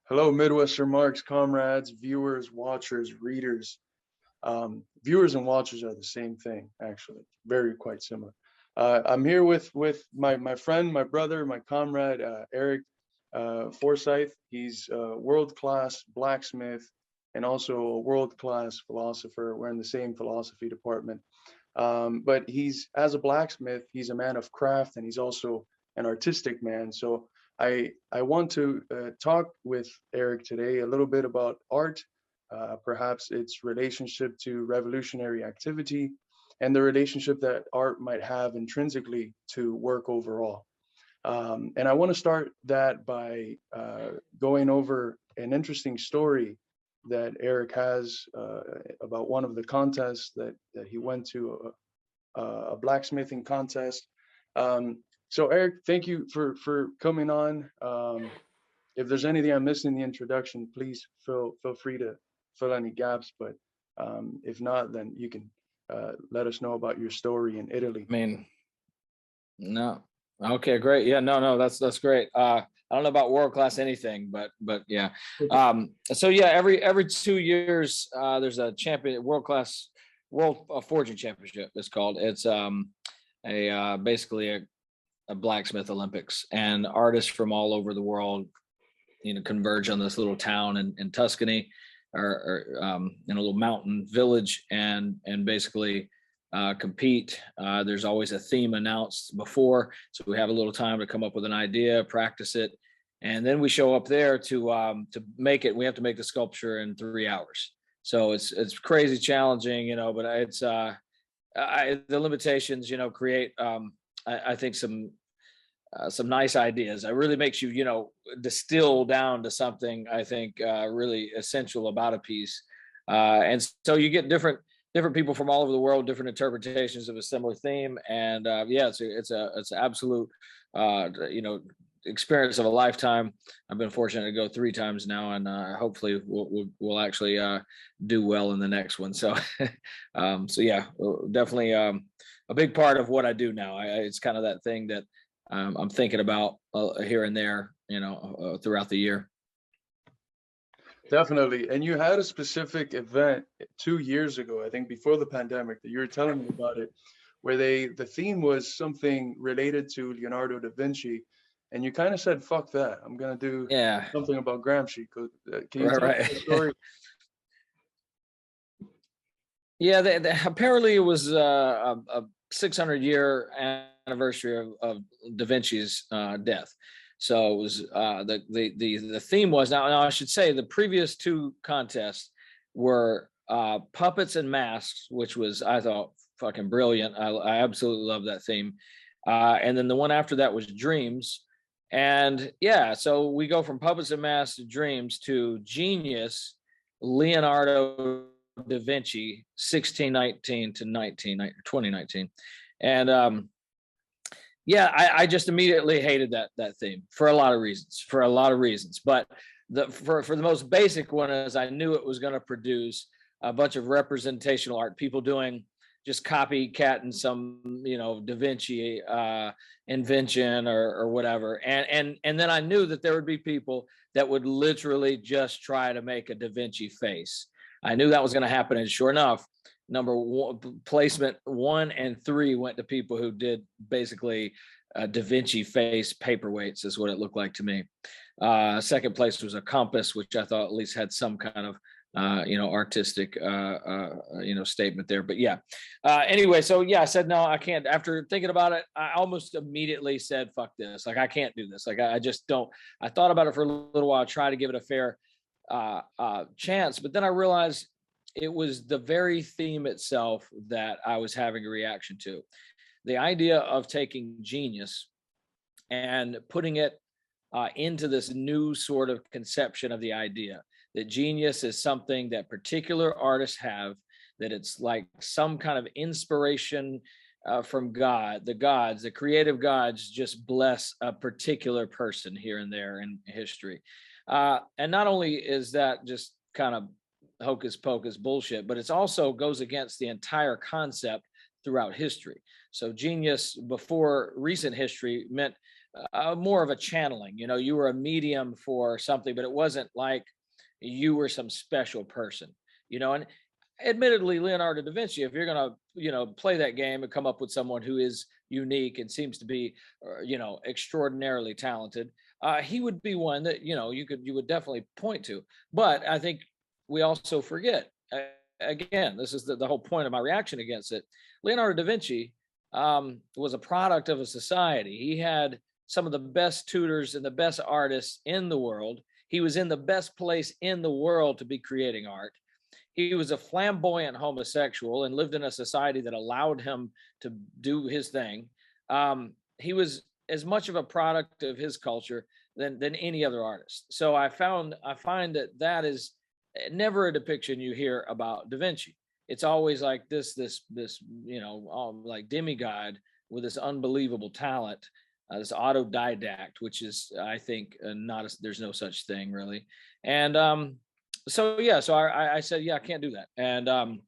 Hello, Midwestern Marks, comrades, viewers, watchers, readers. Viewers and watchers are the same thing, actually, very quite similar. I'm here with my friend, my brother, my comrade, Erick Forsyth. He's a world-class blacksmith and also a world-class philosopher. We're in the same philosophy department. But as a blacksmith, he's a man of craft and he's also an artistic man. So I want to talk with Erick today a little bit about art, perhaps its relationship to revolutionary activity, and the relationship that art might have intrinsically to work overall. And I want to start that by going over an interesting story that Erick has about one of the contests that he went to, a blacksmithing contest. So Erick, thank you for coming on. If there's anything I missed in the introduction, please feel free to fill any gaps. But if not, then you can let us know about your story in Italy. I mean, no. Okay, great. Yeah, no, that's great. I don't know about world class anything, but yeah. So yeah, every 2 years there's a world forging championship. It's called. It's basically a blacksmith Olympics, and artists from all over the world, converge on this little town in Tuscany, or in a little mountain village, and basically compete. There's always a theme announced before, so we have a little time to come up with an idea, practice it, and then we show up there to make it. We have to make the sculpture in 3 hours. So it's crazy challenging, but it's the limitations, create I think some nice ideas. It really makes you, distill down to something, I think, really essential about a piece. And so you get different people from all over the world, different interpretations of a similar theme. And yeah, it's an absolute, experience of a lifetime. I've been fortunate to go 3 times now, and hopefully we'll actually do well in the next one. So, so yeah, definitely a big part of what I do now. It's kind of that thing that I'm thinking about here and there, throughout the year. Definitely. And you had a specific event 2 years ago, I think before the pandemic, that you were telling me about it, where the theme was something related to Leonardo da Vinci. And you kind of said, fuck that, I'm going to do something about Gramsci. Can you tell me the story? Yeah, apparently it was a 600-year anniversary of Da Vinci's death. So it was the theme was now I should say the previous 2 contests were puppets and masks, which was, I thought, fucking brilliant. I absolutely love that theme. And then the one after that was dreams. And yeah, so we go from puppets and masks to dreams to genius Leonardo da Vinci, 1619 to 2019. And yeah, I just immediately hated that theme for a lot of reasons. But for the most basic one is I knew it was going to produce a bunch of representational art, people doing just copycatting some, Da Vinci invention or whatever. And then I knew that there would be people that would literally just try to make a Da Vinci face. I knew that was going to happen, and sure enough, placement 1 and 3 went to people who did basically Da Vinci face paperweights, is what it looked like to me. Second place was a compass, which I thought at least had some kind of artistic statement there. But yeah, anyway, so yeah, I said no, I can't. After thinking about it, I almost immediately said fuck this. Like, I can't do this. Like, I just don't. I thought about it for a little while, try to give it a fair chance, but then I realized it was the very theme itself that I was having a reaction to. The idea of taking genius and putting it into this new sort of conception of the idea that genius is something that particular artists have, that it's like some kind of inspiration from God, the creative gods just bless a particular person here and there in history. And not only is that just kind of hocus pocus bullshit, but it's also goes against the entire concept throughout history. So genius before recent history meant more of a channeling. You know, you were a medium for something, but it wasn't like you were some special person. You know, and admittedly, Leonardo da Vinci, if you're gonna, you know, play that game and come up with someone who is unique and seems to be, you know, extraordinarily talented, he would be one that, you know, you would definitely point to. But I think we also forget. Again, this is the whole point of my reaction against it. Leonardo da Vinci was a product of a society. He had some of the best tutors and the best artists in the world. He was in the best place in the world to be creating art. He was a flamboyant homosexual and lived in a society that allowed him to do his thing. He was as much of a product of his culture than any other artist. So I find that is never a depiction you hear about Da Vinci. It's always like this you know, like demigod with this unbelievable talent, this autodidact, which is, I think, there's no such thing really. And so yeah, so I said, yeah, I can't do that. And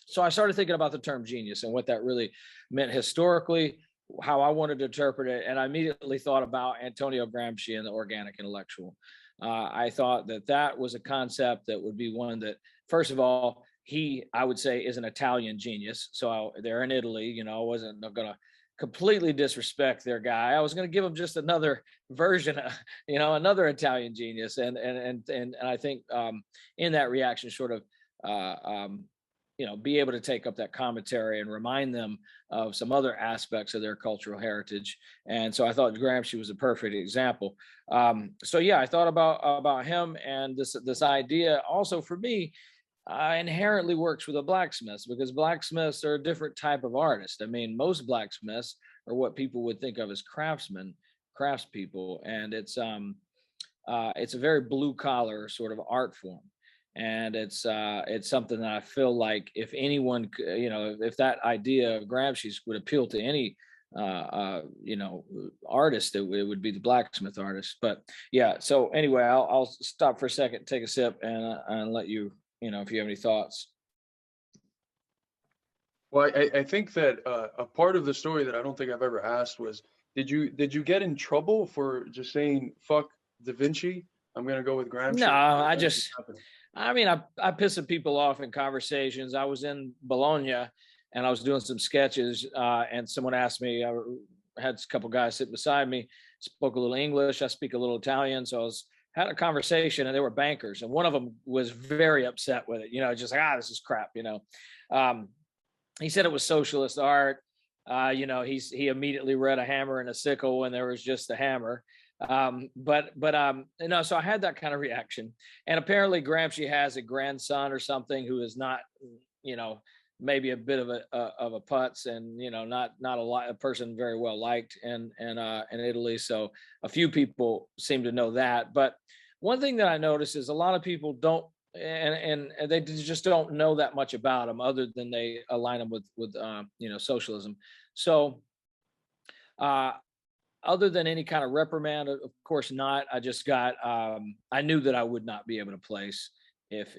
so I started thinking about the term genius and what that really meant historically, how I wanted to interpret it. And I immediately thought about Antonio Gramsci and the organic intellectual. I thought that was a concept that would be one that, first of all, I would say, is an Italian genius. So they're in Italy, you know, I wasn't going to completely disrespect their guy. I was going to give them just another version, you know, another Italian genius. And I think in that reaction, sort of, you know, be able to take up that commentary and remind them of some other aspects of their cultural heritage. And so I thought Gramsci was a perfect example. So yeah, I thought about him, and this idea also for me inherently works with the blacksmiths, because blacksmiths are a different type of artist. I mean, most blacksmiths are what people would think of as craftspeople, and it's a very blue collar sort of art form. And it's something that I feel like if anyone, you know, if that idea of Gramsci's would appeal to any, you know, artist, it would be the blacksmith artist. But yeah, so anyway, I'll stop for a second, take a sip, and let you, you know, if you have any thoughts. Well, I think that a part of the story that I don't think I've ever asked was, did you get in trouble for just saying fuck Da Vinci? I'm gonna go with Gramsci. No, I mean, I piss people off in conversations. I was in Bologna and I was doing some sketches, and someone asked me, I had a couple guys sit beside me, spoke a little English, I speak a little Italian. So had a conversation, and they were bankers, and one of them was very upset with it, you know, just like, this is crap, you know. He said it was socialist art. You know, he immediately read a hammer and a sickle when there was just a hammer. But you know, so I had that kind of reaction. And apparently Gramsci has a grandson or something who is not, you know, maybe a bit of a putz, and, you know, not a person very well liked in Italy. So a few people seem to know that. But one thing that I noticed is a lot of people don't, and they just don't know that much about him, other than they align him with you know, socialism. So other than any kind of reprimand, of course not. I just got, I knew that I would not be able to place if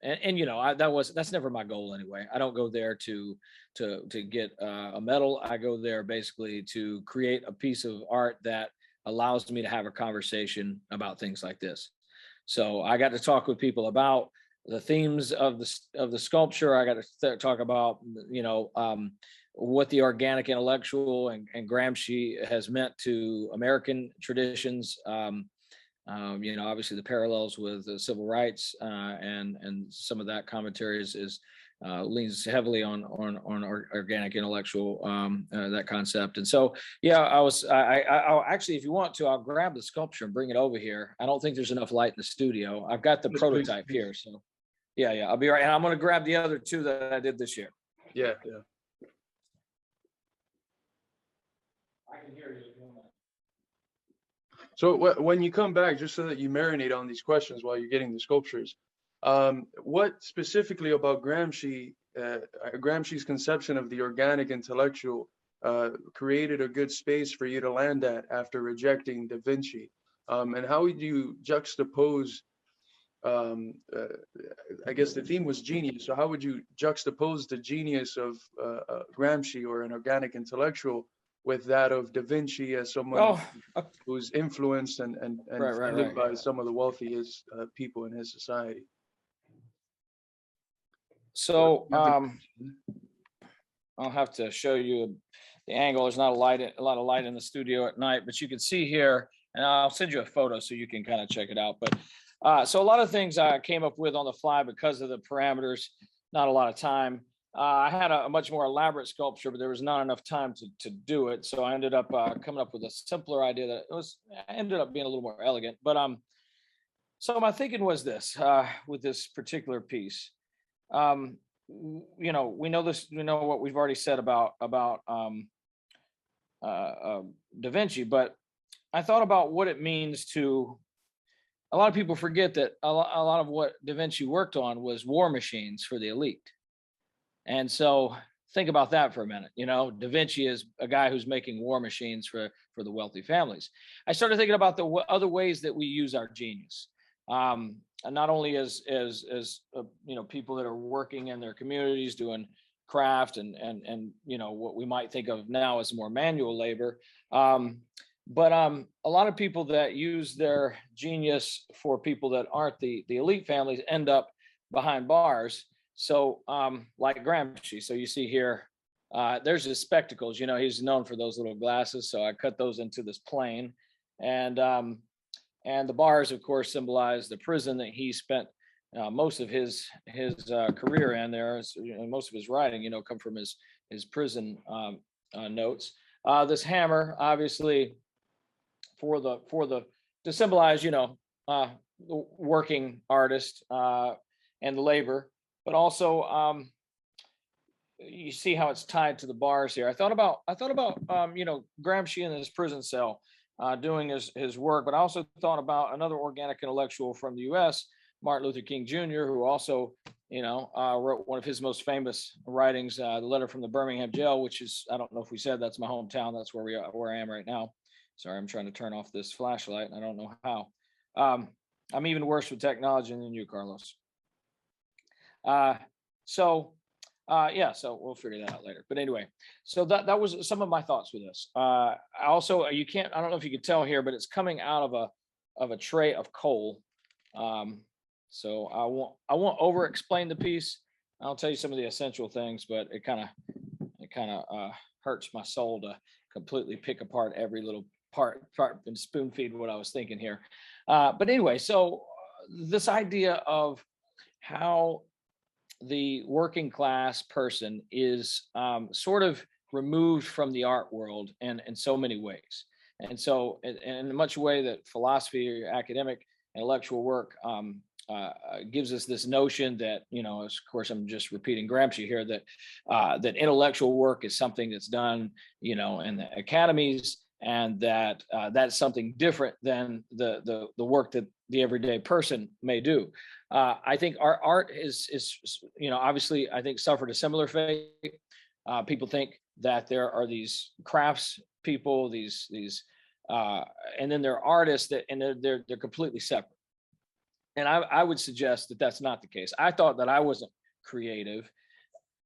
and you know, that's never my goal anyway. I don't go there to get a medal. I go there basically to create a piece of art that allows me to have a conversation about things like this. So I got to talk with people about the themes of the sculpture. I got to talk about, you know, what the organic intellectual and Gramsci has meant to American traditions. You know, obviously the parallels with the civil rights, and some of that commentary is leans heavily on organic intellectual, that concept. And so, yeah, I'll actually, if you want to, I'll grab the sculpture and bring it over here. I don't think there's enough light in the studio. I've got the prototype here. So yeah, I'll be right. And I'm going to grab the other two that I did this year. Yeah. I can hear you. So when you come back, just so that you marinate on these questions while you're getting the sculptures, what specifically about Gramsci's conception of the organic intellectual created a good space for you to land at after rejecting Da Vinci? And how would you juxtapose, I guess the theme was genius, so how would you juxtapose the genius of Gramsci or an organic intellectual with that of Da Vinci as someone Oh, who's influenced and funded by some of the wealthiest people in his society. So I'll have to show you the angle. There's not a lot of light in the studio at night, but you can see here, and I'll send you a photo so you can kind of check it out. But so a lot of things I came up with on the fly because of the parameters, not a lot of time. I had a much more elaborate sculpture, but there was not enough time to do it. So I ended up coming up with a simpler idea that ended up being a little more elegant. But so my thinking was this with this particular piece. You know, we know this. We know what we've already said about Da Vinci, but I thought about what it means to. A lot of people forget that a lot of what Da Vinci worked on was war machines for the elite, and so think about that for a minute. You know, Da Vinci is a guy who's making war machines for the wealthy families. I started thinking about the other ways that we use our genius. And not only as you know, people that are working in their communities doing craft and you know, what we might think of now as more manual labor, but a lot of people that use their genius for people that aren't the elite families end up behind bars. So like Gramsci. So you see here, there's his spectacles. You know, he's known for those little glasses. So I cut those into this plane, and the bars, of course, symbolize the prison that he spent most of his career in. There, most of his writing, you know, come from his prison notes. This hammer, obviously, to symbolize, you know, the working artist and the labor, but also you see how it's tied to the bars here. I thought about you know, Gramsci in his prison cell. Doing his work, but I also thought about another organic intellectual from the U.S., Martin Luther King Jr., who also, you know, wrote one of his most famous writings, the letter from the Birmingham jail, which is, I don't know if we said, that's my hometown. That's where I am right now. Sorry, I'm trying to turn off this flashlight. I don't know how. I'm even worse with technology than you, Carlos. Yeah, so we'll figure that out later. But anyway, so that was some of my thoughts with this. I also, I don't know if you could tell here, but it's coming out of a tray of coal. So I won't over explain the piece. I'll tell you some of the essential things, but it kind of hurts my soul to completely pick apart every little part and spoon feed what I was thinking here. But anyway, so this idea of how the working class person is sort of removed from the art world in so many ways. And so in much way that philosophy or academic intellectual work gives us this notion that, you know, of course, I'm just repeating Gramsci here, that that intellectual work is something that's done, you know, in the academies, and that that's something different than the work that the everyday person may do. I think our art is, you know, obviously, I think suffered a similar fate. People think that there are these crafts people, and then there are artists that, and they're completely separate. And I would suggest that that's not the case. I thought that I wasn't creative.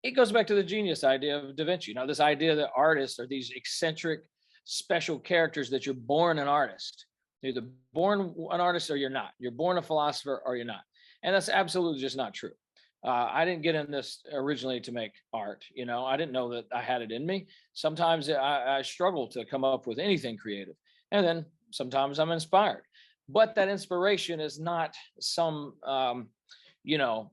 It goes back to the genius idea of Da Vinci. You know, this idea that artists are these eccentric, special characters, that you're born an artist. You're either born an artist or you're not. You're born a philosopher or you're not. And that's absolutely just not true. I didn't get in this originally to make art. You know, I didn't know that I had it in me. Sometimes I struggle to come up with anything creative. And then sometimes I'm inspired. But that inspiration is not some, you know,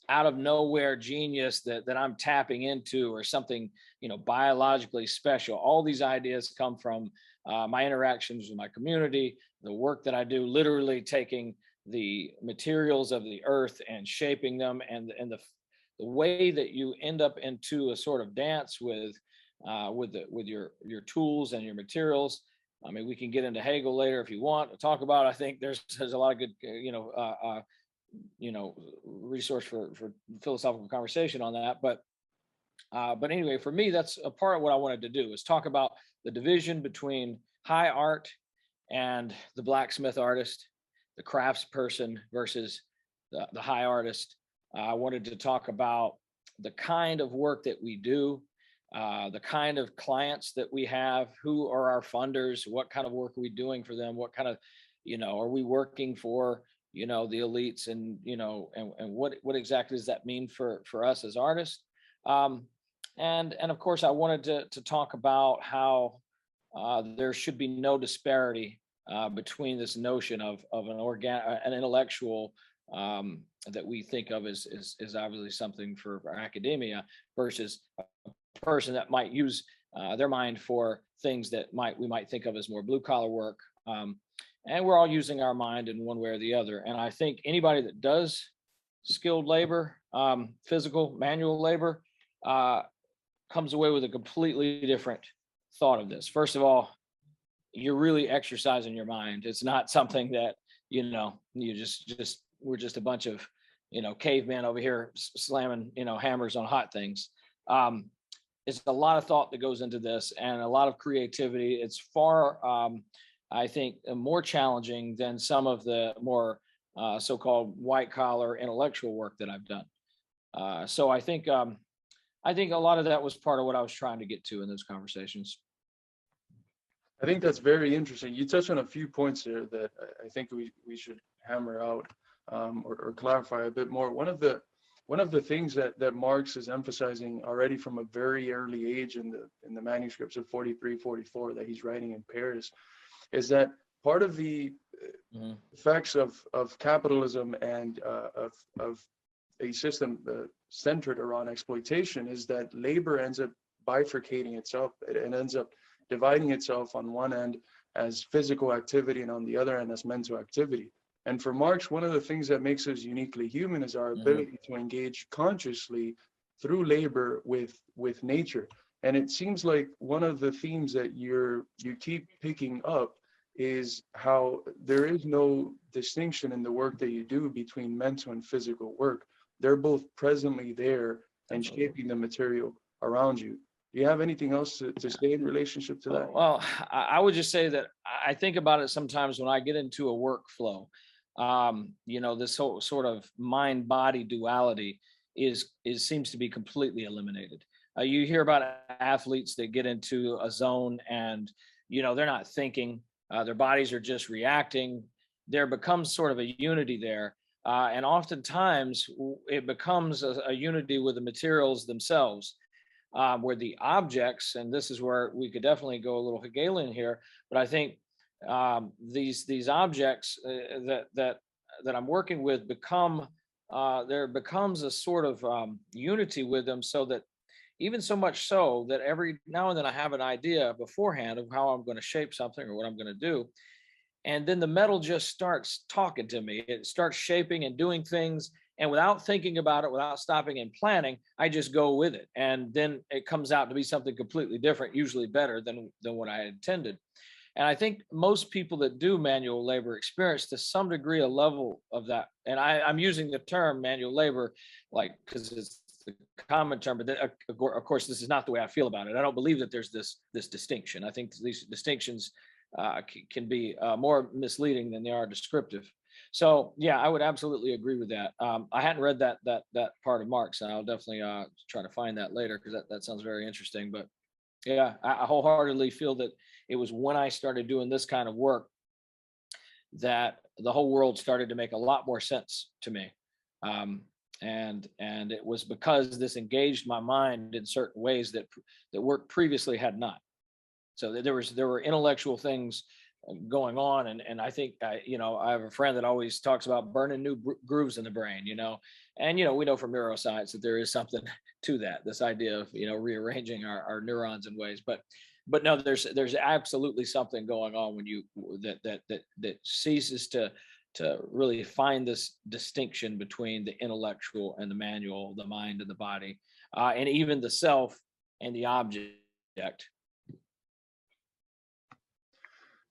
out of nowhere genius that I'm tapping into, or something, you know, biologically special. All these ideas come from my interactions with my community, the work that I do, literally taking the materials of the earth and shaping them, and the way that you end up into a sort of dance with your tools and your materials. I mean, we can get into Hegel later if you want to talk about it. I think there's a lot of good, resource for philosophical conversation on that. But anyway, for me, that's a part of what I wanted to do, is talk about the division between high art and the blacksmith artist, the crafts person versus the high artist. I wanted to talk about the kind of work that we do, the kind of clients that we have, who are our funders, what kind of work are we doing for them, what kind of, are we working for, the elites, and, and what exactly does that mean for us as artists? And of course, I wanted to talk about how there should be no disparity between this notion of an intellectual that we think of as obviously something for academia versus a person that might use their mind for things that we might think of as more blue collar work. And we're all using our mind in one way or the other. And I think anybody that does skilled labor, physical, manual labor, comes away with a completely different thought of this. First of all, you're really exercising your mind. It's not something that, you just we're just a bunch of, cavemen over here slamming, hammers on hot things. It's a lot of thought that goes into this and a lot of creativity. It's far, I think, more challenging than some of the more so-called white collar intellectual work that I've done. So I think a lot of that was part of what I was trying to get to in those conversations. I think that's very interesting. You touched on a few points there that I think we should hammer out or clarify a bit more. One of the things that Marx is emphasizing already from a very early age in the manuscripts of 43, 44 that he's writing in Paris is that part of the effects of capitalism and of a system centered around exploitation is that labor ends up bifurcating itself. It ends up dividing itself on one end as physical activity and on the other end as mental activity. And for Marx, one of the things that makes us uniquely human is our ability to engage consciously through labor with nature. And it seems like one of the themes that you keep picking up is how there is no distinction in the work that you do between mental and physical work. They're both presently there and shaping the material around you. Do you have anything else to say in relationship to that? Well, I would just say that I think about it sometimes when I get into a workflow. This whole sort of mind-body duality seems to be completely eliminated. You hear about athletes that get into a zone and, they're not thinking, their bodies are just reacting. There becomes sort of a unity there. And oftentimes it becomes a unity with the materials themselves. Where the objects, and this is where we could definitely go a little Hegelian here, but I think these objects that I'm working with there becomes a sort of unity with them, so that even so much so that every now and then I have an idea beforehand of how I'm going to shape something or what I'm going to do. And then the metal just starts talking to me. It starts shaping and doing things. And without thinking about it, without stopping and planning, I just go with it. And then it comes out to be something completely different, usually better than what I had intended. And I think most people that do manual labor experience to some degree a level of that. And I'm using the term manual labor, because it's the common term, but of course, this is not the way I feel about it. I don't believe that there's this distinction. I think these distinctions can be more misleading than they are descriptive. So yeah, I would absolutely agree with that. I hadn't read that part of Marx, and I'll definitely try to find that later, because that sounds very interesting. But yeah, I wholeheartedly feel that it was when I started doing this kind of work that the whole world started to make a lot more sense to me. And it was because this engaged my mind in certain ways that work previously had not. So there were intellectual things going on, and I think I have a friend that always talks about burning new grooves in the brain, and we know from neuroscience that there is something to that, this idea of rearranging our neurons in ways, but no, there's absolutely something going on when you that ceases to really find this distinction between the intellectual and the manual, the mind and the body, and even the self and the object.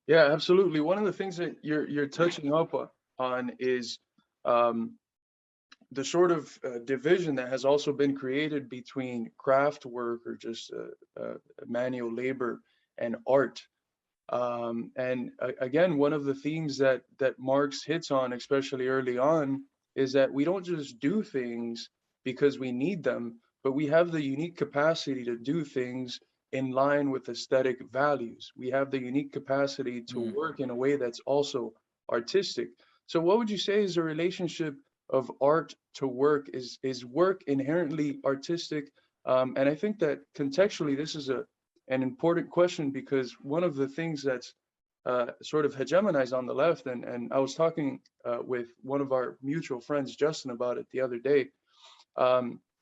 Yeah, absolutely. One of the things that you're touching up on is the sort of division that has also been created between craft work or just manual labor and art. And again, one of the themes that Marx hits on, especially early on, is that we don't just do things because we need them, but we have the unique capacity to do things in line with aesthetic values. We have the unique capacity to Mm. work in a way that's also artistic. So what would you say is the relationship of art to work? Is work inherently artistic? And I think that contextually, this is an important question, because one of the things that's sort of hegemonized on the left, and I was talking with one of our mutual friends, Justin, about it the other day,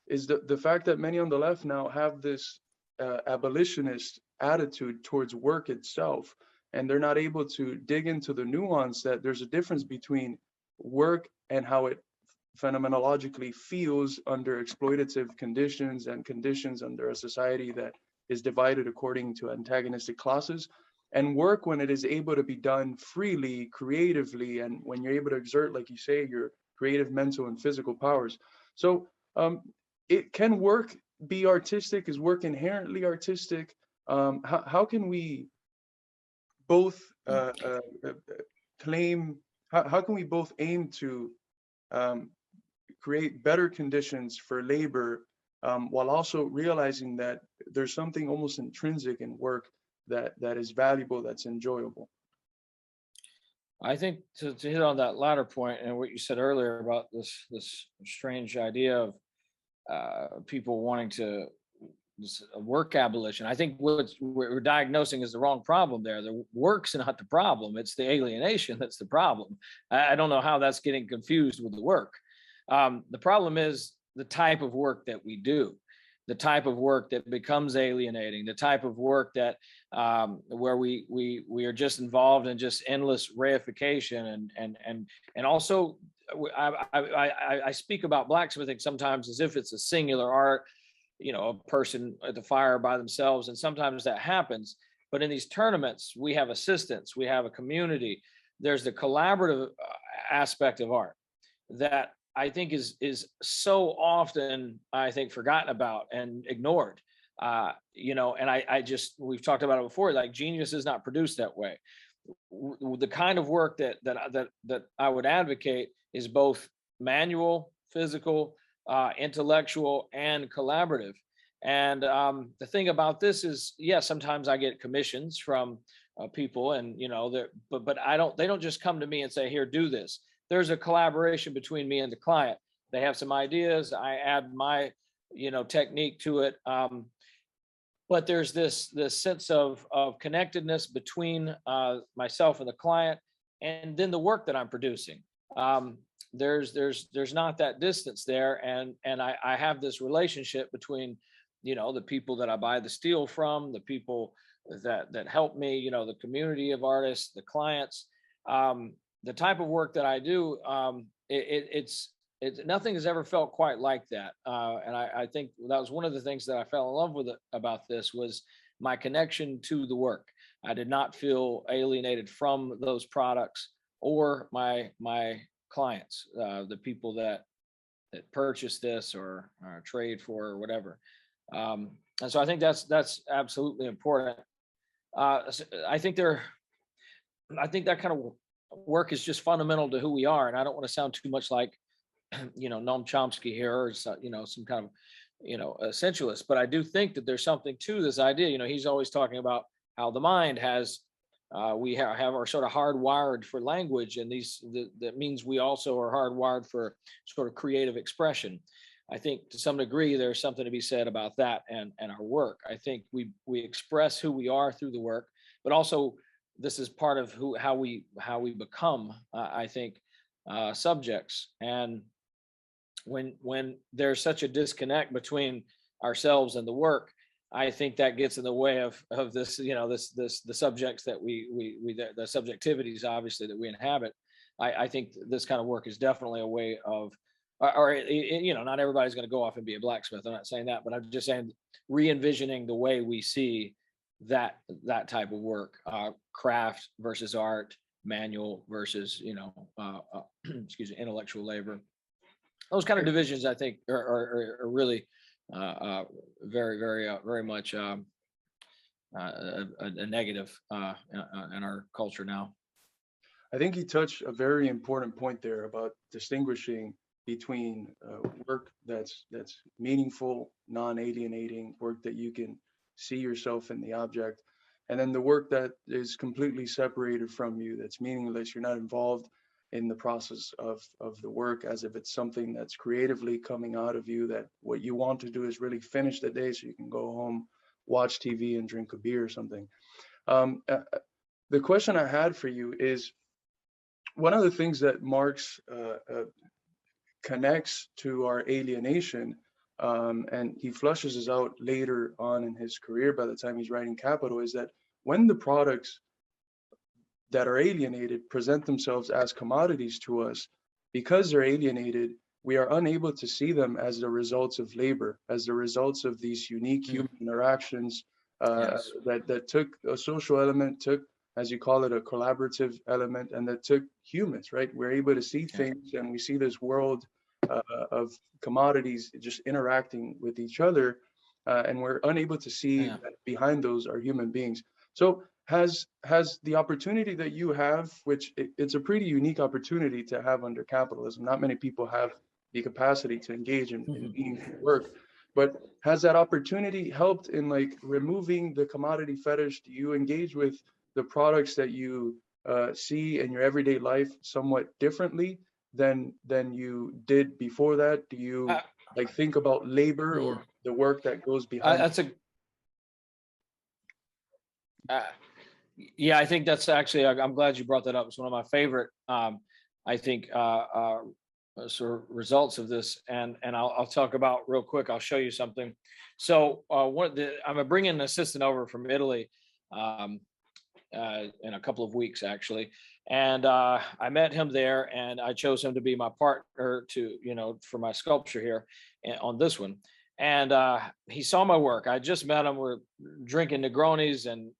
is the fact that many on the left now have this abolitionist attitude towards work itself, and they're not able to dig into the nuance that there's a difference between work and how it phenomenologically feels under exploitative conditions and conditions under a society that is divided according to antagonistic classes, and work when it is able to be done freely, creatively, and when you're able to exert, like you say, your creative, mental, and physical powers. So um, it can work be artistic? Is work inherently artistic? How can we both claim? How can we both aim to um, create better conditions for labor, while also realizing that there's something almost intrinsic in work that is valuable, that's enjoyable? I think to hit on that latter point and what you said earlier about this strange idea of people wanting to work abolition. I think what we're diagnosing is the wrong problem there. The work's not the problem. It's the alienation that's the problem. I don't know how that's getting confused with the work. The problem is the type of work that we do, the type of work that becomes alienating, the type of work that where we are just involved in just endless reification and also I speak about blacksmithing sometimes as if it's a singular art, a person at the fire by themselves, and sometimes that happens. But in these tournaments, we have assistants, we have a community. There's the collaborative aspect of art that I think is so often, I think, forgotten about and ignored. And I just, we've talked about it before, like genius is not produced that way. The kind of work that I would advocate is both manual, physical, intellectual, and collaborative. And the thing about this is, yes, sometimes I get commissions from people, and but they don't just come to me and say, "Here, do this." There's a collaboration between me and the client. They have some ideas. I add my, technique to it. But there's this sense of connectedness between myself and the client, and then the work that I'm producing. There's not that distance there, and I have this relationship between the people that I buy the steel from, the people that help me, the community of artists, the clients. The type of work that I do, it's nothing has ever felt quite like that. And I think that was one of the things that I fell in love with about this was my connection to the work. I did not feel alienated from those products or my clients, the people that purchase this or trade for or whatever. And so I think that's absolutely important. I think that kind of work is just fundamental to who we are, and I don't want to sound too much like Noam Chomsky here, or some kind of essentialist, but I do think that there's something to this idea. He's always talking about how the mind has we have are sort of hardwired for language, and that means we also are hardwired for sort of creative expression. I think to some degree there's something to be said about that and our work. I think we express who we are through the work, but also this is part of how we become, I think, subjects. And when there's such a disconnect between ourselves and the work, I think that gets in the way of this, the subjects that the subjectivities obviously that we inhabit. I think this kind of work is definitely a way of, not everybody's going to go off and be a blacksmith. I'm not saying that, but I'm just saying re-envisioning the way we see that type of work, craft versus art, manual versus excuse me, intellectual labor. Those kind of divisions, I think, are really very, very, very much a negative in our culture now. I think you touched a very important point there about distinguishing between work that's meaningful, non-alienating, work that you can see yourself in the object, and then the work that is completely separated from you, that's meaningless. You're not involved in the process of the work, as if it's something that's creatively coming out of you, that what you want to do is really finish the day so you can go home, watch TV and drink a beer or something. Um, uh, the question I had for you is, one of the things that Marx connects to our alienation, and he flushes this out later on in his career by the time he's writing Capital, is that when the products that are alienated present themselves as commodities to us, because they're alienated, we are unable to see them as the results of labor, as the results of these unique human interactions Yes. that took a social element, took, as you call it, a collaborative element, and that took humans, right? We're able to see Yeah. things, and we see this world of commodities just interacting with each other, and we're unable to see Yeah. that behind those are human beings. So has the opportunity that you have, which it's a pretty unique opportunity to have under capitalism. Not many people have the capacity to engage in Mhm. meaningful work, but has that opportunity helped in like removing the commodity fetish? Do you engage with the products that you see in your everyday life somewhat differently than you did before that? Do you Uh, like think about labor hmm. or the work that goes behind? That's a uh, yeah. I think that's actually. I'm glad you brought that up. It's one of my favorite. I think sort of results of this, and I'll talk about real quick. I'll show you something. So I'm bringing an assistant over from Italy. Um, in a couple of weeks actually, and I met him there, and I chose him to be my partner to for my sculpture here on this one. And he saw my work. I just met him. We're drinking Negronis, and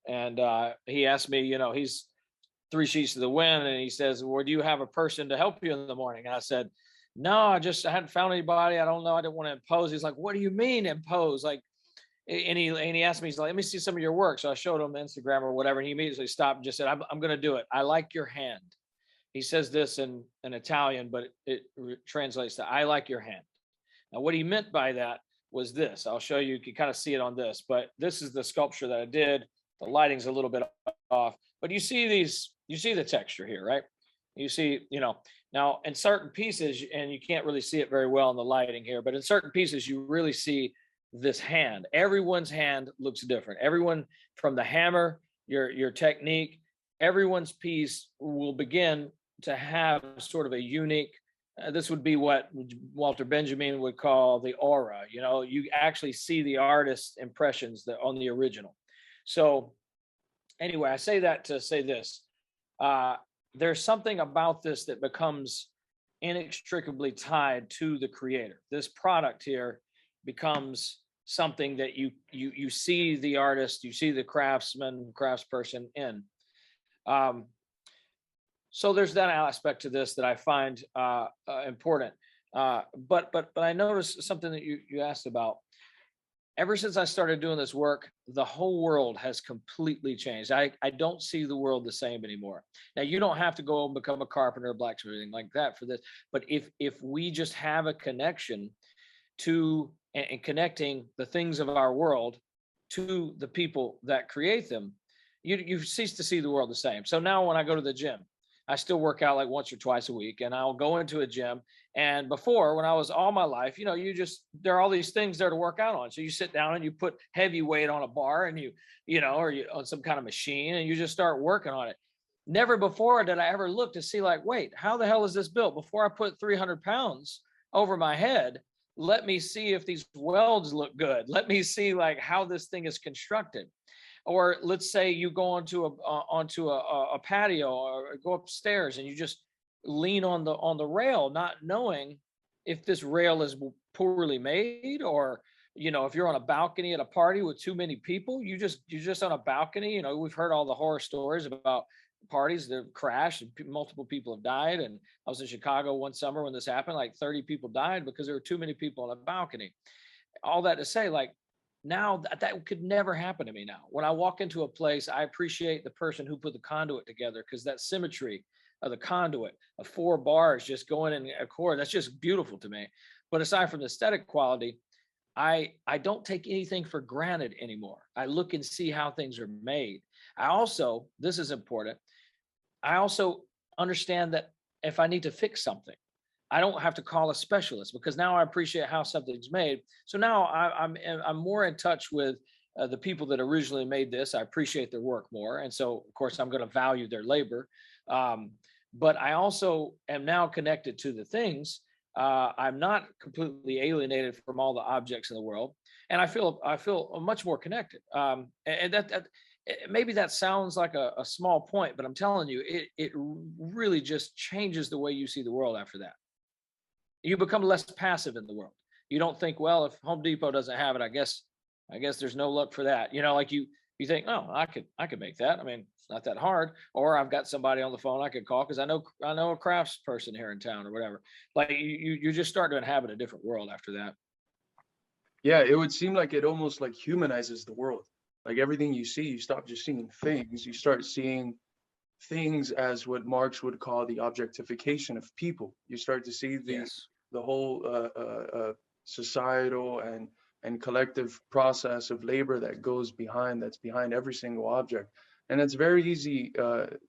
he asked me, he's three sheets to the wind, and he says, well, do you have a person to help you in the morning? And I said, no, I hadn't found anybody. I don't know. I didn't want to impose. He's like, what do you mean impose? Like, and he asked me, he's like, let me see some of your work. So I showed him Instagram or whatever, and he immediately stopped and just said, I'm going to do it. I like your hand. He says this in Italian, but it translates to, I like your hand. Now, what he meant by that was this. I'll show you. You can kind of see it on this, but this is the sculpture that I did. The lighting's a little bit off, but you see the texture here, right? You see, now in certain pieces, and you can't really see it very well in the lighting here, but in certain pieces, you really see this hand. Everyone's hand looks different. Everyone, from the hammer, your technique, everyone's piece will begin to have sort of a unique, this would be what Walter Benjamin would call the aura. You actually see the artist's impressions that on the original. So anyway, I say that to say this. There's something about this that becomes inextricably tied to the creator. This product here becomes something that you see the artist, you see the craftsperson in. So there's that aspect to this that I find important. But I noticed something that you asked about. Ever since I started doing this work, the whole world has completely changed. I don't see the world the same anymore. Now, you don't have to go and become a carpenter, blacksmith, or anything like that for this. But if we just have a connection to and connecting the things of our world to the people that create them, you cease to see the world the same. So now when I go to the gym, I still work out like once or twice a week, and I'll go into a gym. And before, when I was all my life, there are all these things there to work out on. So you sit down and you put heavy weight on a bar, and or you on some kind of machine, and you just start working on it. Never before did I ever look to see like, wait, how the hell is this built? Before I put 300 pounds over my head, let me see if these welds look good. Let me see like how this thing is constructed. Or let's say you go onto a patio or go upstairs, and you just lean on the rail, not knowing if this rail is poorly made, or if you're on a balcony at a party with too many people, you're just on a balcony. We've heard all the horror stories about parties that crashed and multiple people have died. And I was in Chicago one summer when this happened, like 30 people died because there were too many people on a balcony. All that to say, like, now that could never happen to me. Now when I walk into a place, I appreciate the person who put the conduit together, because that symmetry the conduit of 4 bars just going in a chord. That's just beautiful to me. But aside from the aesthetic quality, I don't take anything for granted anymore. I look and see how things are made. I also, this is important, I also understand that if I need to fix something, I don't have to call a specialist, because now I appreciate how something's made. So now I'm more in touch with the people that originally made this. I appreciate their work more, and so of course I'm going to value their labor. But I also am now connected to the things. I'm not completely alienated from all the objects in the world, and I feel much more connected. And that maybe that sounds like a small point, but I'm telling you, it really just changes the way you see the world after that. You become less passive in the world. You don't think, well, if Home Depot doesn't have it, I guess there's no luck for that. Like you think, oh, I could make that. I mean, it's not that hard. Or I've got somebody on the phone I could call because I know a crafts person here in town or whatever. Like you just start to inhabit a different world after that. Yeah, it would seem like it almost like humanizes the world. Like everything you see, you stop just seeing things. You start seeing things as what Marx would call the objectification of people. You start to see Yes. the whole societal and collective process of labor that's behind every single object. And it's very easy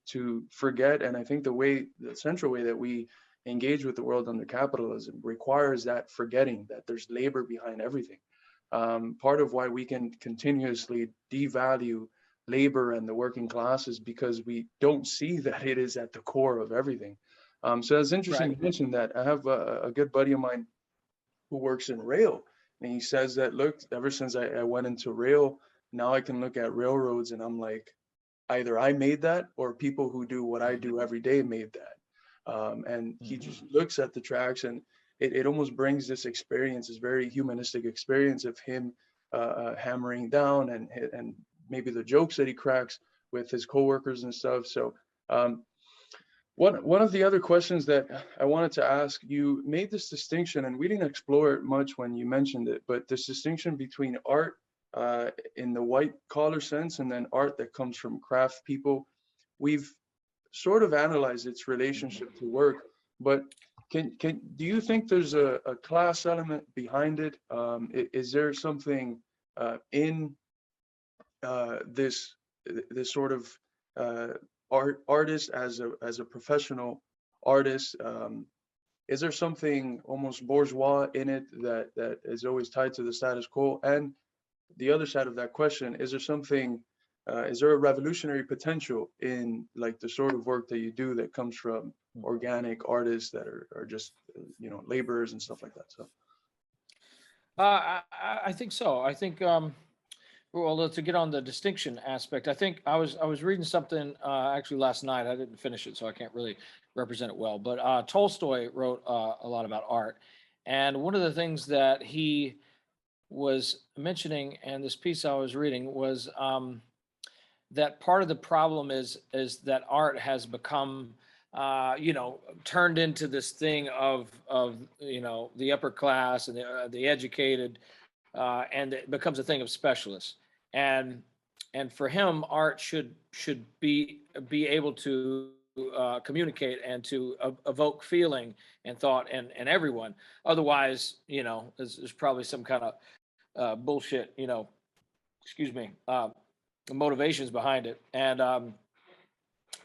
to forget. And I think the central way that we engage with the world under capitalism requires that forgetting that there's labor behind everything. Part of why we can continuously devalue labor and the working classes, because we don't see that it is at the core of everything. So it's interesting to mention that. I have a good buddy of mine who works in rail, and he says that, look, ever since I went into rail, now I can look at railroads and I'm like, either I made that or people who do what I do every day made that. And he just looks at the tracks, and it almost brings this experience, this very humanistic experience of him hammering down and maybe the jokes that he cracks with his coworkers and stuff. So one of the other questions that I wanted to ask, you made this distinction, and we didn't explore it much when you mentioned it, but this distinction between art in the white collar sense and then art that comes from craft people. We've sort of analyzed its relationship to work, but do you think there's a class element behind it? Is there something in this sort of artist as a professional artist? Is there something almost bourgeois in it that is always tied to the status quo? And the other side of that question, is there a revolutionary potential in like the sort of work that you do that comes from organic artists that are just laborers and stuff like that? So I think so. I think well, to get on the distinction aspect, I think I was reading something actually last night. I didn't finish it, so I can't really represent it well. But Tolstoy wrote a lot about art, and one of the things that he was mentioning, and this piece I was reading, was that part of the problem is that art has become turned into this thing of the upper class and the educated, and it becomes a thing of specialists. And for him, art should be able to communicate and to evoke feeling and thought and everyone. Otherwise, there's probably some kind of bullshit, excuse me, motivations behind it. And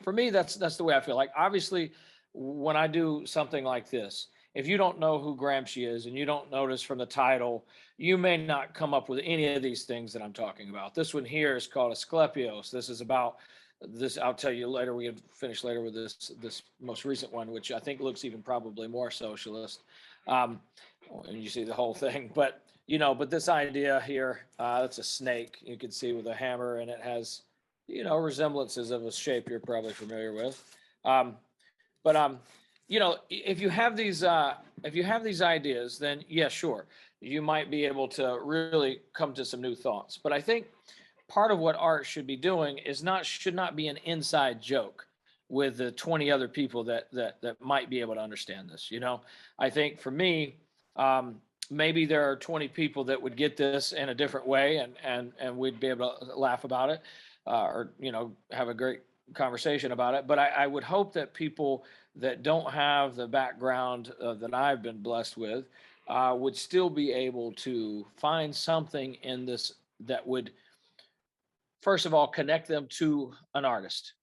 for me, that's the way I feel. Like, obviously, when I do something like this, if you don't know who Gramsci is and you don't notice from the title, you may not come up with any of these things that I'm talking about. This one here is called Asclepios. This is about this. I'll tell you later. We can finish later with this most recent one, which I think looks even probably more socialist. And you see the whole thing, but this idea here, it's a snake you can see with a hammer, and it has resemblances of a shape you're probably familiar with. If you have these ideas, then yeah, sure, you might be able to really come to some new thoughts. But I think part of what art should be doing should not be an inside joke with the 20 other people that might be able to understand this. I think for me, maybe there are 20 people that would get this in a different way, and we'd be able to laugh about it, or have a great conversation about it. But I would hope that people that don't have the background that I've been blessed with would still be able to find something in this that would, first of all, connect them to an artist,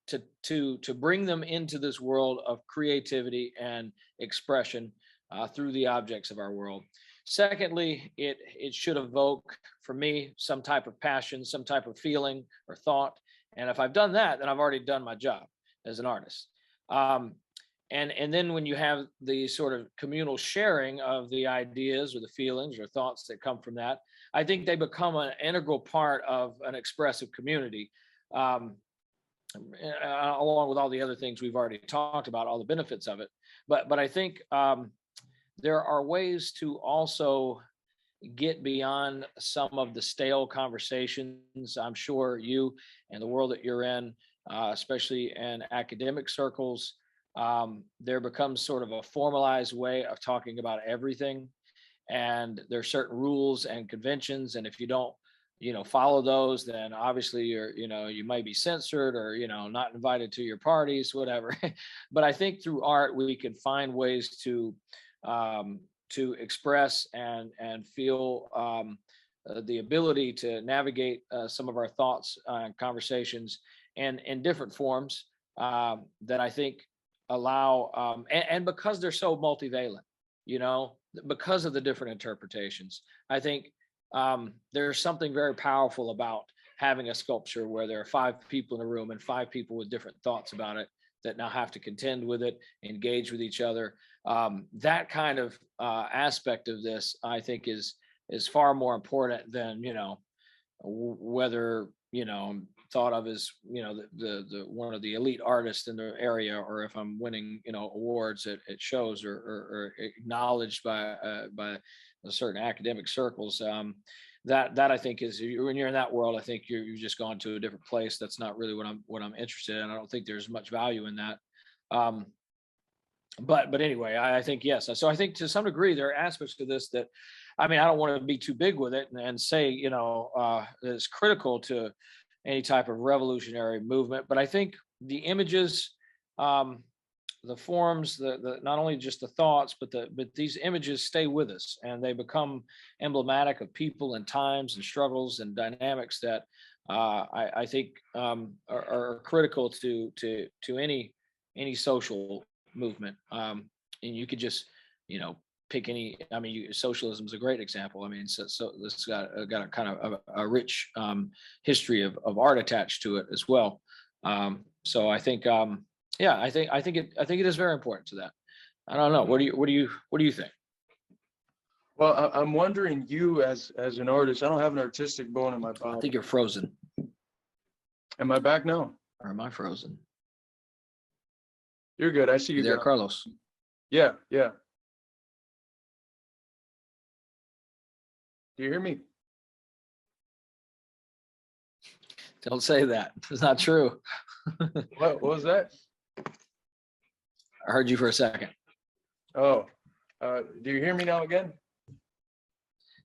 to bring them into this world of creativity and expression through the objects of our world. Secondly, it should evoke for me some type of passion, some type of feeling or thought. And if I've done that, then I've already done my job as an artist. And then when you have the sort of communal sharing of the ideas or the feelings or thoughts that come from that, I think they become an integral part of an expressive community, along with all the other things we've already talked about, all the benefits of it. But I think there are ways to also get beyond some of the stale conversations. I'm sure you and the world that you're in, especially in academic circles, there becomes sort of a formalized way of talking about everything. And there's certain rules and conventions. And if you don't, follow those, then obviously you might be censored or, not invited to your parties, whatever. But I think through art, we can find ways to express and feel the ability to navigate some of our thoughts and conversations and in different forms that I think allow, and because they're so multivalent, because of the different interpretations, I think there's something very powerful about having a sculpture where there are 5 people in a room and 5 people with different thoughts about it that now have to contend with it, engage with each other. That kind of aspect of this, I think, is far more important than whether thought of as the one of the elite artists in the area, or if I'm winning awards at shows or acknowledged by certain academic circles. That I think is, when you're in that world, I think you've just gone to a different place. That's not really what I'm interested in. I don't think there's much value in that. But anyway, I think yes. So I think to some degree there are aspects to this that, I don't want to be too big with it and say it's critical to any type of revolutionary movement. But I think the images, the forms, the not only just the thoughts, but these images stay with us, and they become emblematic of people and times and struggles and dynamics that I think are critical to any social movement. And you could just pick any. Socialism is a great example. So this got a kind of a rich history of art attached to it as well. So I think. I think it is very important to that. I don't know. What do you think? Well, I'm wondering, you as an artist, I don't have an artistic bone in my body. I think you're frozen. Am I back now? Or am I frozen? You're good. I see you there, now. Carlos. Yeah. Do you hear me? Don't say that. It's not true. What was that? I heard you for a second. Oh, do you hear me now again?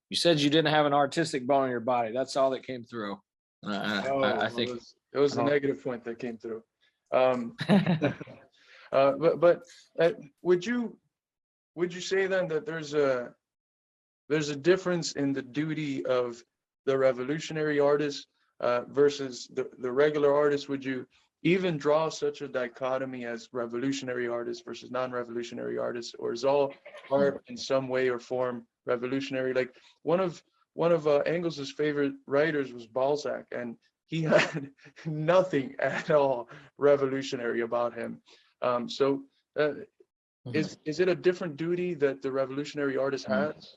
You said you didn't have an artistic bone in your body. That's all that came through. I think it was the negative point that came through. But would you say then that there's a difference in the duty of the revolutionary artist versus the regular artist? Would you even draw such a dichotomy as revolutionary artists versus non-revolutionary artists, or is all art in some way or form revolutionary? Like one of Engels's favorite writers was Balzac, and he had nothing at all revolutionary about him. Is it a different duty that the revolutionary artist has?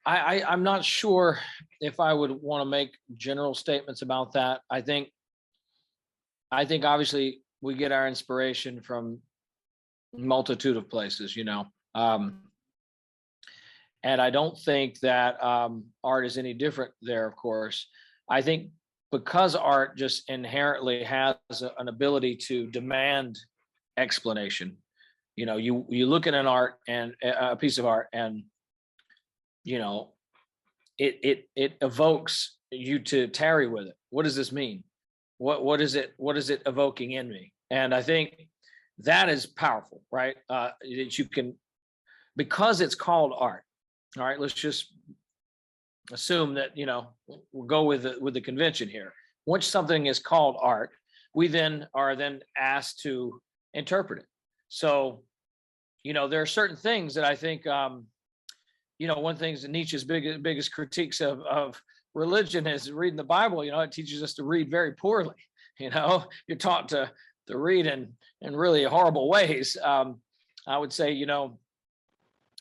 I'm not sure if I would want to make general statements about that. I think obviously we get our inspiration from a multitude of places, and I don't think that art is any different there, of course. I think because art just inherently has an ability to demand explanation. You look at an art and a piece of art, and it evokes you to tarry with it. What does this mean? What is it evoking in me? And I think that is powerful, right? That you can, because it's called art. All right, let's just assume that, we'll go with the convention here. Once something is called art, we then are asked to interpret it. So, there are certain things that I think, one of the things that Nietzsche's biggest critiques of religion is reading the Bible. It teaches us to read very poorly. You're taught to read in really horrible ways. I would say,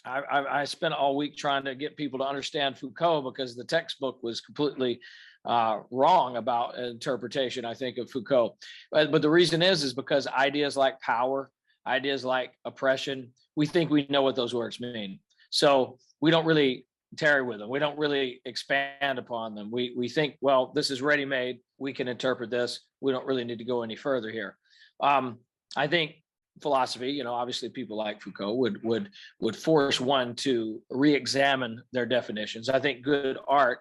I spent all week trying to get people to understand Foucault because the textbook was completely wrong about interpretation, I think, of Foucault. But the reason is because ideas like power, ideas like oppression, we think we know what those words mean. So we don't really tarry with them. We don't really expand upon them. We think, well, this is ready-made. We can interpret this. We don't really need to go any further here. I think philosophy, obviously people like Foucault would force one to re-examine their definitions. I think good art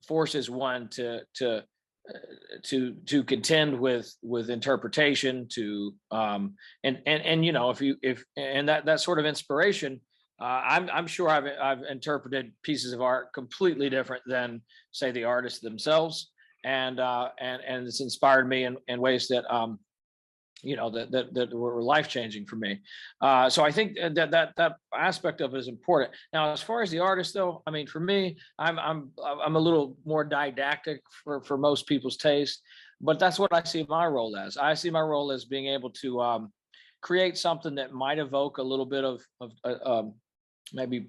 forces one to contend with interpretation, if that sort of inspiration, I'm sure I've interpreted pieces of art completely different than, say, the artists themselves, and it's inspired me in ways that that were life-changing for me. So I think that aspect of it is important. Now, as far as the artist, though, I mean, for me, I'm a little more didactic for most people's taste, but that's what I see my role as. I see my role as being able to create something that might evoke a little bit of maybe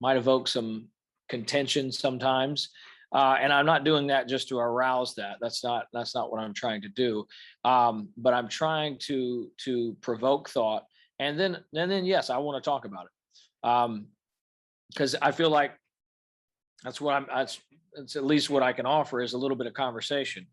might evoke some contention sometimes. And I'm not doing that just to arouse that. That's not what I'm trying to do. But I'm trying to provoke thought, and then yes, I want to talk about it, because I feel like it's at least what I can offer is a little bit of conversation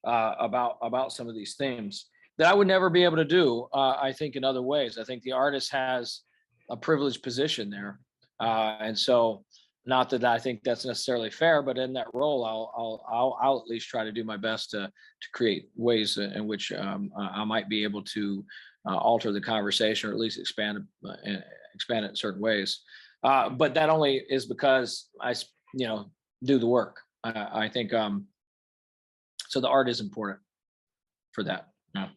about some of these themes that I would never be able to do. I think in other ways. I think the artist has a privileged position there, and so. Not that I think that's necessarily fair, but in that role, I'll at least try to do my best to create ways in which I might be able to alter the conversation, or at least expand it in certain ways. But that only is because I do the work. I think so. The art is important for that. Yeah.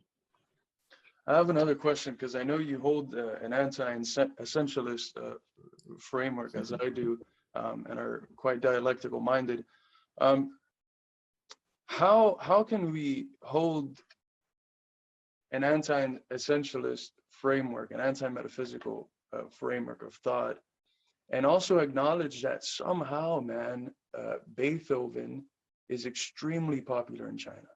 I have another question, because I know you hold an anti-essentialist framework, as I do. And are quite dialectical minded. How can we hold an anti-essentialist framework, an anti-metaphysical framework of thought, and also acknowledge that somehow, man, Beethoven is extremely popular in China?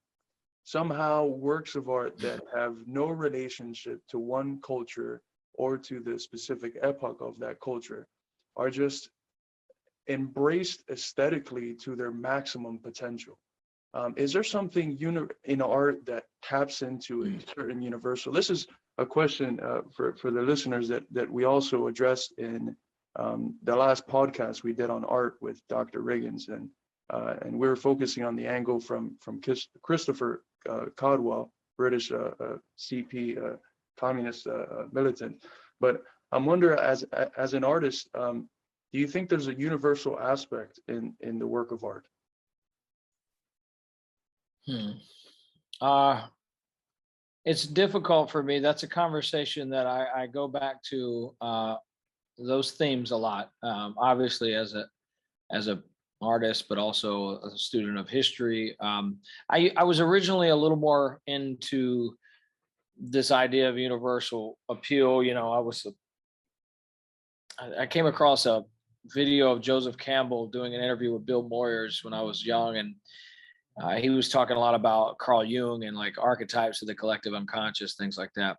Somehow works of art that have no relationship to one culture or to the specific epoch of that culture are just embraced aesthetically to their maximum potential. Is there something in art that taps into a certain universal? This is a question for the listeners that we also addressed in the last podcast we did on art with Dr. Riggins, and we were focusing on the angle from Christopher Caldwell, British CP communist militant. But I'm wondering, as an artist, do you think there's a universal aspect in the work of art? It's difficult for me. That's a conversation that I go back to those themes a lot. Obviously, as a artist, but also as a student of history. I was originally a little more into this idea of universal appeal. I came across a video of Joseph Campbell doing an interview with Bill Moyers when I was young, and he was talking a lot about Carl Jung and like archetypes of the collective unconscious, things like that.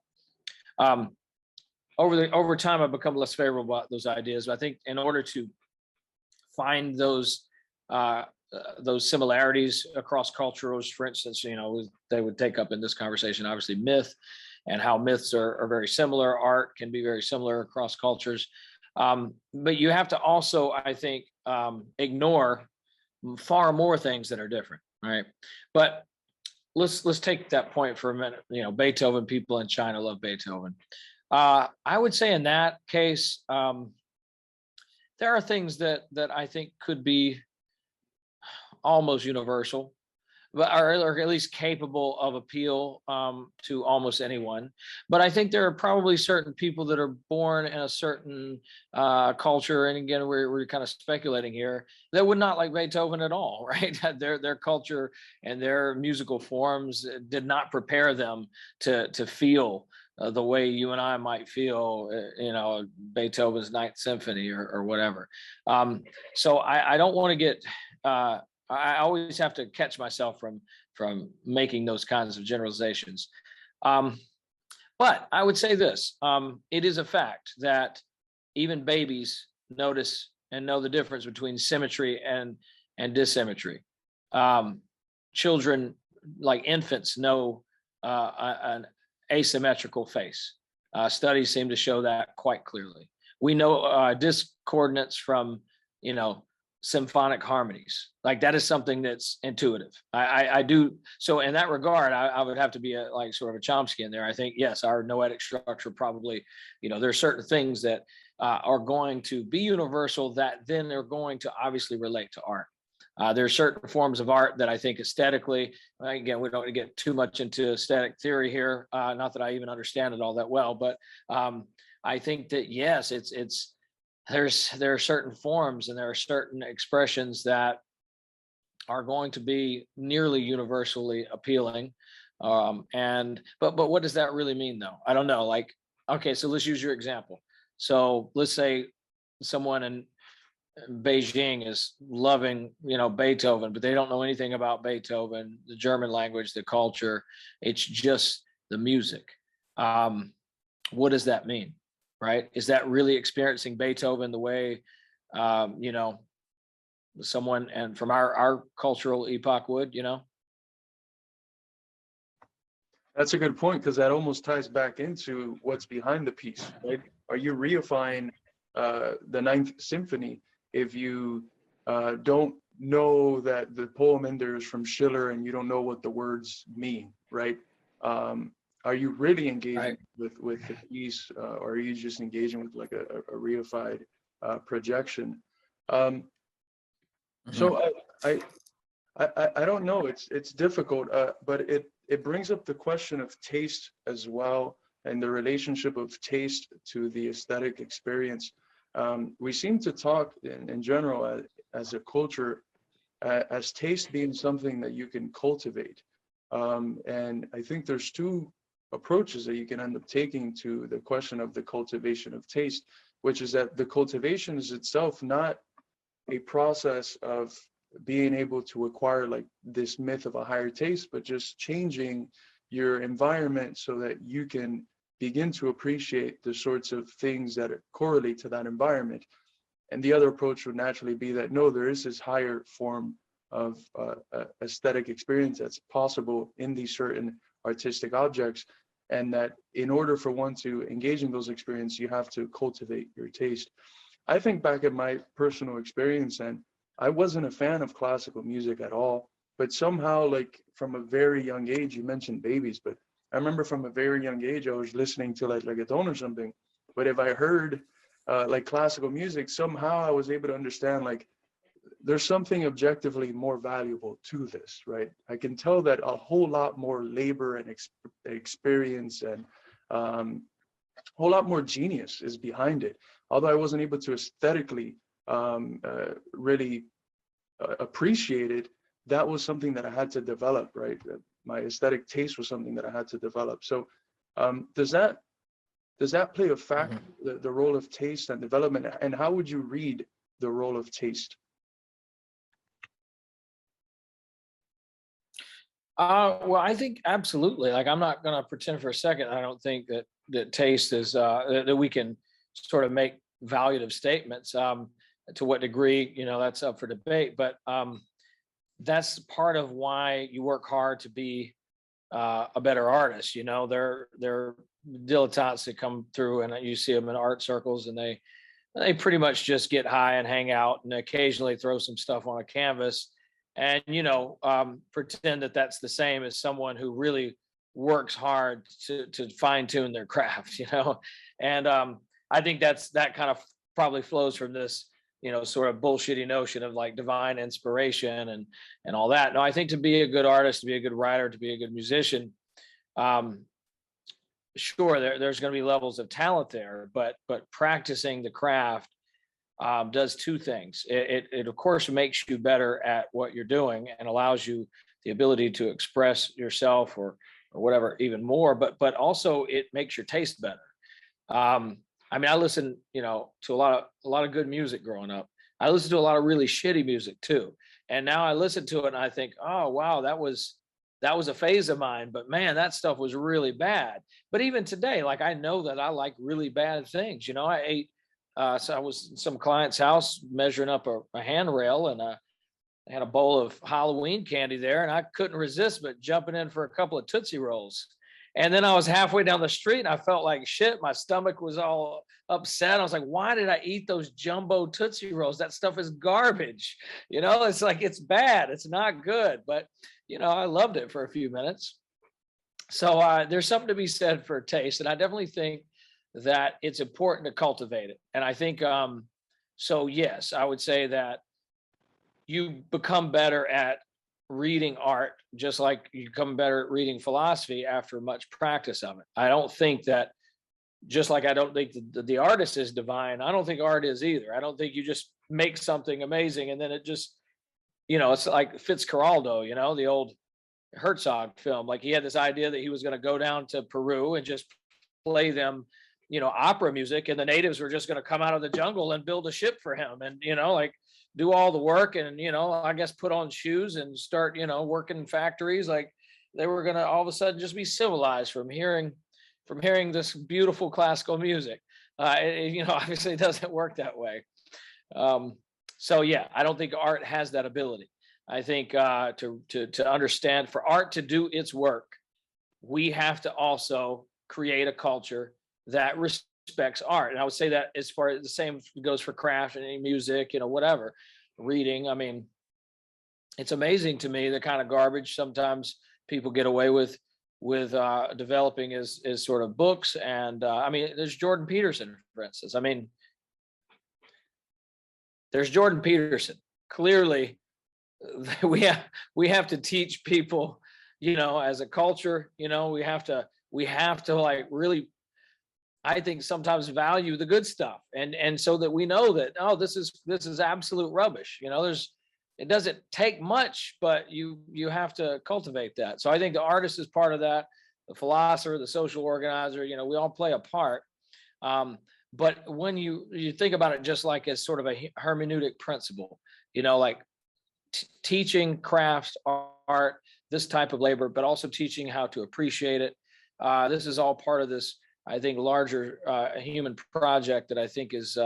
Over time, I've become less favorable about those ideas. But I think in order to find those similarities across cultures, for instance, they would take up in this conversation, obviously, myth, and how myths are very similar. Art can be very similar across cultures. But you have to also, I think, ignore far more things that are different, right? But let's take that point for a minute. Beethoven, people in China love Beethoven. I would say in that case, there are things that I think could be almost universal, but or at least capable of appeal to almost anyone. But I think there are probably certain people that are born in a certain culture, and again, we're kind of speculating here, that would not like Beethoven at all, right? Their culture and their musical forms did not prepare them to feel the way you and I might feel, Beethoven's Ninth Symphony or whatever. So I don't want to get. I always have to catch myself from making those kinds of generalizations. But I would say this: it is a fact that even babies notice and know the difference between symmetry and dissymmetry. Children, like infants, know an asymmetrical face. Studies seem to show that quite clearly. We know discordance from, symphonic harmonies. Like that is something that's intuitive. I do. So in that regard, I would have to be like sort of a Chomsky in there. I think, yes, our noetic structure probably, there are certain things that are going to be universal that then they're going to obviously relate to art. There are certain forms of art that I think aesthetically, again, we don't get too much into aesthetic theory here. Not that I even understand it all that well, but I think that, yes, there are certain forms and there are certain expressions that are going to be nearly universally appealing. But what does that really mean though? I don't know. Like, okay, so let's use your example. So let's say someone in Beijing is loving, Beethoven, but they don't know anything about Beethoven, the German language, the culture. It's just the music. What does that mean? Right? Is that really experiencing Beethoven the way, someone and from our cultural epoch would, That's a good point, because that almost ties back into what's behind the piece, right? Are you reifying the Ninth Symphony if you don't know that the poem in there is from Schiller and you don't know what the words mean, right? Are you really engaging with the piece, or are you just engaging with like a reified projection? So I don't know. It's difficult, but it brings up the question of taste as well, and the relationship of taste to the aesthetic experience. We seem to talk in general as a culture as taste being something that you can cultivate, and I think there's two approaches that you can end up taking to the question of the cultivation of taste, which is that the cultivation is itself not a process of being able to acquire like this myth of a higher taste, but just changing your environment so that you can begin to appreciate the sorts of things that correlate to that environment. And the other approach would naturally be that, no, there is this higher form of aesthetic experience that's possible in these certain artistic objects, and that in order for one to engage in those experiences, you have to cultivate your taste. I think back at my personal experience, and I wasn't a fan of classical music at all, but somehow, like from a very young age, you mentioned babies, but I remember from a very young age, I was listening to like reggaeton or something. But if I heard like classical music, somehow I was able to understand like there's something objectively more valuable to this, right? I can tell that a whole lot more labor and experience and a whole lot more genius is behind it. Although I wasn't able to aesthetically really appreciate it, that was something that I had to develop, right? My aesthetic taste was something that I had to develop. So does that play a factor, the role of taste and development? And how would you read the role of taste? Well, I think absolutely. Like, I'm not going to pretend for a second. I don't think that taste is that we can sort of make valuative statements. To what degree, that's up for debate. But that's part of why you work hard to be a better artist. They're dilettantes that come through, and you see them in art circles, and they They pretty much just get high and hang out and occasionally throw some stuff on a canvas and, pretend that that's the same as someone who really works hard to fine tune their craft, And I think that kind of probably flows from this, sort of bullshitty notion of like divine inspiration and all that. No, I think to be a good artist, to be a good writer, to be a good musician, sure, there's going to be levels of talent there, but practicing the craft does two things. It of course makes you better at what you're doing and allows you the ability to express yourself or whatever even more, but also it makes your taste better. I listened, to a lot of good music growing up. I listened to a lot of really shitty music too. And now I listen to it and I think, oh wow, that was a phase of mine, but man, that stuff was really bad. But even today, like I know that I like really bad things. I ate, so I was in some client's house measuring up a handrail and I had a bowl of Halloween candy there and I couldn't resist but jumping in for a couple of Tootsie Rolls. And then I was halfway down the street and I felt like shit. My stomach was all upset. I was like, why did I eat those jumbo Tootsie Rolls? That stuff is garbage. It's like, it's bad. It's not good. But, I loved it for a few minutes. So there's something to be said for taste. And I definitely think that it's important to cultivate it. And I think, so yes, I would say that you become better at reading art, just like you become better at reading philosophy after much practice of it. I don't think that, just like I don't think the artist is divine, I don't think art is either. I don't think you just make something amazing and then it just, it's like Fitzcarraldo, the old Herzog film. Like he had this idea that he was going to go down to Peru and just play them, opera music, and the natives were just going to come out of the jungle and build a ship for him and, like do all the work and, I guess put on shoes and start, working in factories. Like they were going to all of a sudden just be civilized from hearing this beautiful classical music. Obviously it doesn't work that way. So yeah, I don't think art has that ability. I think to understand, for art to do its work, we have to also create a culture that respects art. And I would say that as far as the same goes for craft and any music, whatever, reading. I mean, it's amazing to me the kind of garbage sometimes people get away with developing as sort of books. And there's Jordan Peterson, for instance. There's Jordan Peterson. Clearly, we have to teach people, as a culture, we have to like really, I think, sometimes value the good stuff, and so that we know that, oh, this is absolute rubbish. It doesn't take much, but you have to cultivate that. So I think the artist is part of that, the philosopher, the social organizer. We all play a part. But when you think about it just like as sort of a hermeneutic principle, like teaching crafts, art, this type of labor, but also teaching how to appreciate it. This is all part of this, I think, larger human project that I think is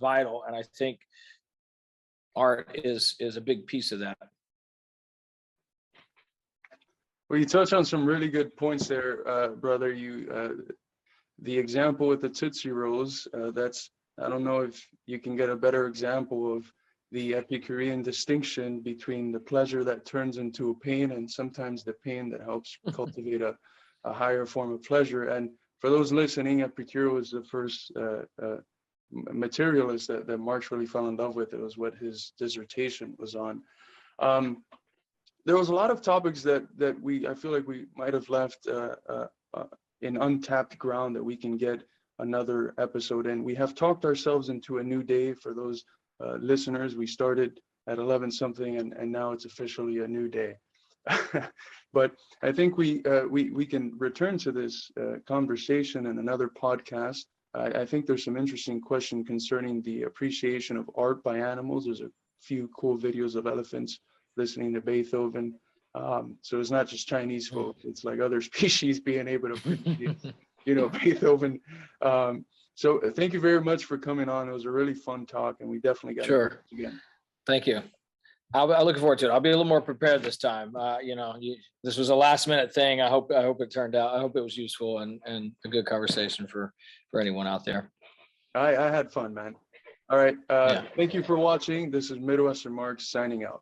vital, and I think art is a big piece of that. Well, you touched on some really good points there, brother. The example with the Tootsie Rolls, I don't know if you can get a better example of the Epicurean distinction between the pleasure that turns into a pain and sometimes the pain that helps cultivate a higher form of pleasure. And for those listening, Epicure was the first materialist that Marx really fell in love with. It was what his dissertation was on. There was a lot of topics that I feel like we might have left in untapped ground that we can get another episode in. We have talked ourselves into a new day for those listeners. We started at 11 something and now it's officially a new day. But I think we can return to this conversation in another podcast. I think there's some interesting question concerning the appreciation of art by animals. There's a few cool videos of elephants listening to Beethoven. So it's not just Chinese folk, it's like other species being able to appreciate, Beethoven. So thank you very much for coming on. It was a really fun talk, and we definitely got to do this again. Thank you. I'm looking forward to it. I'll be a little more prepared this time. This was a last minute thing. I hope it turned out. I hope it was useful and a good conversation for anyone out there. I had fun, man. All right. Yeah. Thank you for watching. This is Midwestern Marx signing out.